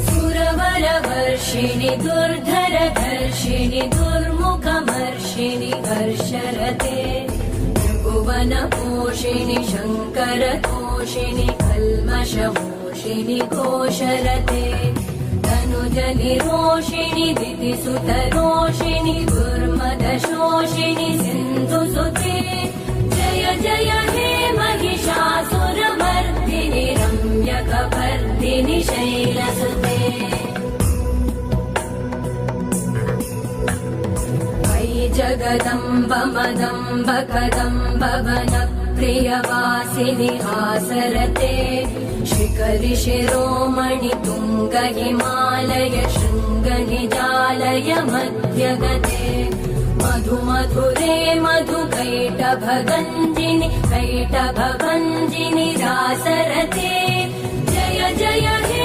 सुरवरवर्षिणि दुर्धरधर्षिणि दुर्मुखमर्षिणि हर्षरते त्रिभुवनपोषिणि शङ्करतोषिणि कल्मषमोषिणि घोषरते तनुजनिरोषिणि दितिसुतरोषिणि दुर्मदशोषिणि सिन्धुसुते जय जय हे महिषासुरमर्दिनि रम्यकपर्दिनि शैलसुते मयि जगदम्ब मदम्ब कदम्ब वनप्रियवासिनि हासरते शिखरि शिरोमणि तुङ्ग हिमालय शृङ्गनिजालय मध्यगते मधुमधुरे मधुकैटभगञ्जिनि कैटभभञ्जिनि रासरते जय जय हे